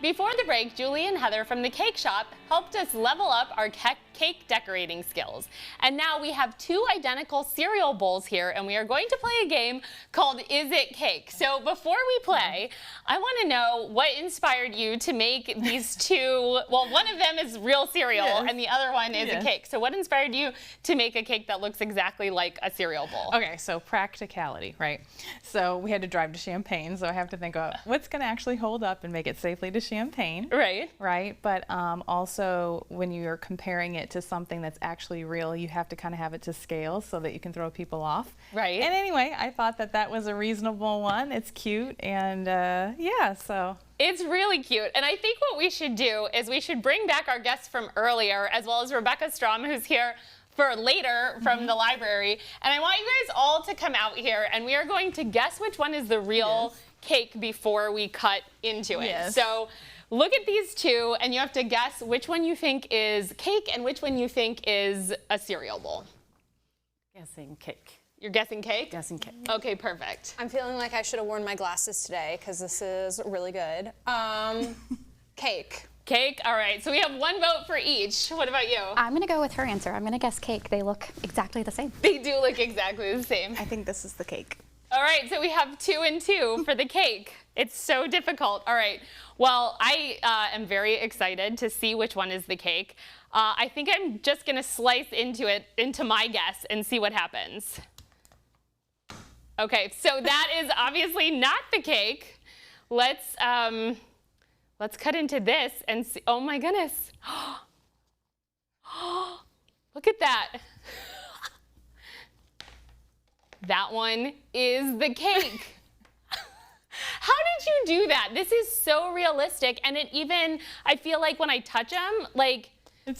Before the break, Julie and Heather from the Cake Shop helped us level up our cake decorating skills. And now we have two identical cereal bowls here, and we are going to play a game called Is It Cake? So before we play, I want to know what inspired you to make these two, well, one of them is real cereal, and the other one is a cake. So what inspired you to make a cake that looks exactly like a cereal bowl? Okay, so practicality, right? So we had to drive to Champaign, so I have to think of what's going to actually hold up and make it safely to Champaign. Right, but also when you're comparing it to something that's actually real, you have to kind of have it to scale so that you can throw people off. Right. And anyway, I thought that that was a reasonable one. It's cute, and yeah, so. It's really cute. And I think what we should do is we should bring back our guests from earlier, as well as Rebecca Strom, who's here for later from the library. And I want you guys all to come out here, and we are going to guess which one is the real cake before we cut into it. So look at these two, and you have to guess which one you think is cake and which one you think is a cereal bowl. Guessing cake. You're guessing cake? Guessing cake. Okay, perfect. I'm feeling like I should have worn my glasses today because this is really good. Cake. Cake? All right, so we have one vote for each. What about you? I'm going to go with her answer. I'm going to guess cake. They look exactly the same. They do look exactly the same. I think this is the cake. All right, so we have 2 and 2 for the cake. It's so difficult. All right, well, I am very excited to see which one is the cake. I think I'm just gonna slice into my guess and see what happens. Okay, so that is obviously not the cake. Let's cut into this and see. Oh my goodness. Look at that. That one is the cake. How did you do that? This is so realistic, and it even, I feel like when I touch them, like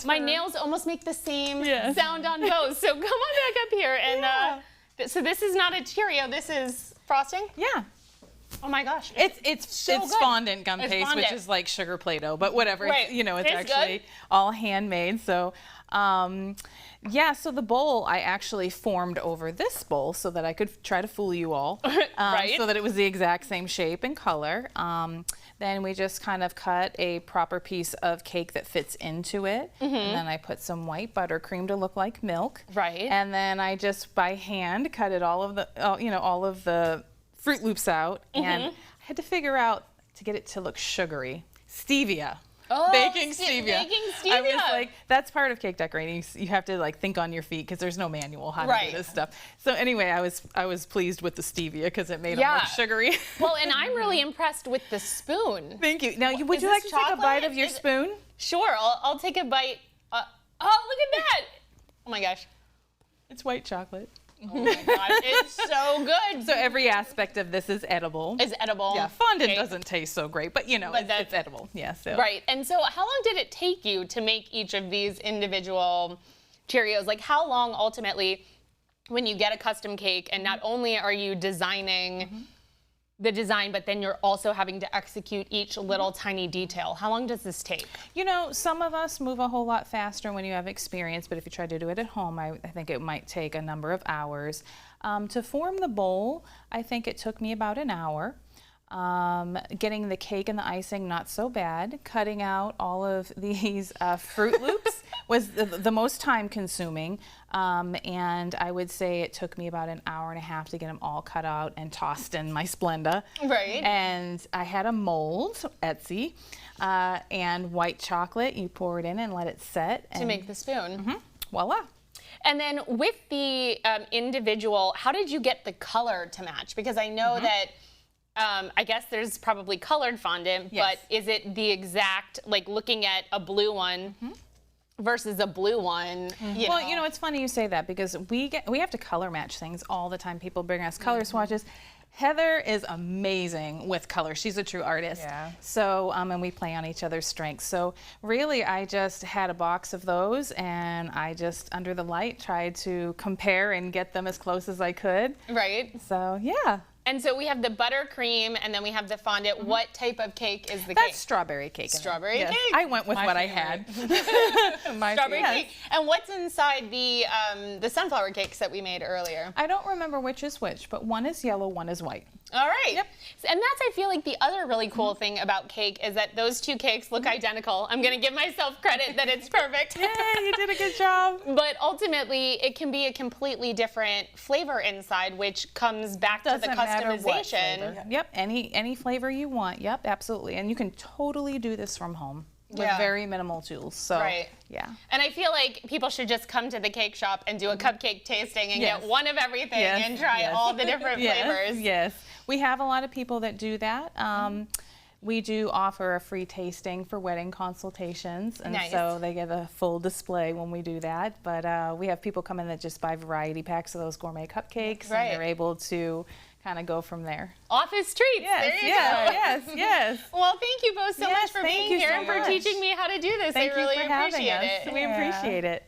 my nails almost make the same sound on both. So come on back up here, and so this is not a Cheerio, this is frosting? Yeah. Oh my gosh. It's fondant gum paste, which is like sugar Play-Doh, but whatever. Right. You know, it's actually all handmade. So, yeah, so the bowl I actually formed over this bowl so that I could try to fool you all, so that it was the exact same shape and color. Then we just kind of cut a proper piece of cake that fits into it, and then I put some white buttercream to look like milk. Right. And then I just by hand cut it all of the Fruit Loops out, and I had to figure out to get it to look sugary. Stevia. Oh, baking stevia. Baking stevia. I was like, that's part of cake decorating. You have to like think on your feet because there's no manual how to do this stuff. So anyway, I was pleased with the stevia because it made them look sugary. Well, and I'm really impressed with the spoon. Thank you. Now, would you like to take a bite of your spoon? Sure, I'll take a bite. Oh, look at that. Oh my gosh. It's white chocolate. Oh my God, it's so good. So every aspect of this is edible. Is edible. Yeah, fondant doesn't taste so great, but you know, it's edible. Yeah, so. Right, and so how long did it take you to make each of these individual Cheerios? Like how long ultimately, when you get a custom cake and not only are you designing the design, but then you're also having to execute each little tiny detail. How long does this take? You know, some of us move a whole lot faster when you have experience, but if you try to do it at home, I think it might take a number of hours. To form the bowl, I think it took me about an hour. Getting the cake and the icing, not so bad. Cutting out all of these Fruit Loops was the most time consuming. And I would say it took me about an hour and a half to get them all cut out and tossed in my Splenda. Right. And I had a mold, Etsy, and white chocolate. You pour it in and let it set. To make the spoon. Voila. And then with the individual, how did you get the color to match? Because I know that I guess there's probably colored fondant, but is it the exact, like looking at a blue one versus a blue one? Well, you know, it's funny you say that because we have to color match things all the time. People bring us color swatches. Heather is amazing with color. She's a true artist. Yeah. So, and we play on each other's strengths. So really, I just had a box of those and I just, under the light, tried to compare and get them as close as I could. Right. So, yeah. And so we have the buttercream, and then we have the fondant. What type of cake is the cake? That's strawberry cake. Strawberry cake? I went with what I had. Strawberry cake. And what's inside the sunflower cakes that we made earlier? I don't remember which is which, but one is yellow, one is white. All right. Yep. And that's, I feel like, the other really cool thing about cake is that those two cakes look identical. I'm going to give myself credit that it's perfect. Yeah, you did a good job. But ultimately, it can be a completely different flavor inside, which comes back to the Doesn't matter what customization. flavor. Yep, any flavor you want. Yep, absolutely. And you can totally do this from home with Yeah. very minimal tools. So, Right. yeah. And I feel like people should just come to the cake shop and do a cupcake tasting and Yes. get one of everything Yes, and try yes. all the different flavors. Yes, we have a lot of people that do that. We do offer a free tasting for wedding consultations, and Nice. so they get a full display when we do that. But we have people come in that just buy variety packs of those gourmet cupcakes, Right. and they're able to kind of go from there. Office treats. there you go. yes. Well, thank you both so much Yes, for thank being you here so and for much. teaching me how to do this. Thank I really you for having appreciate us. it. We appreciate it.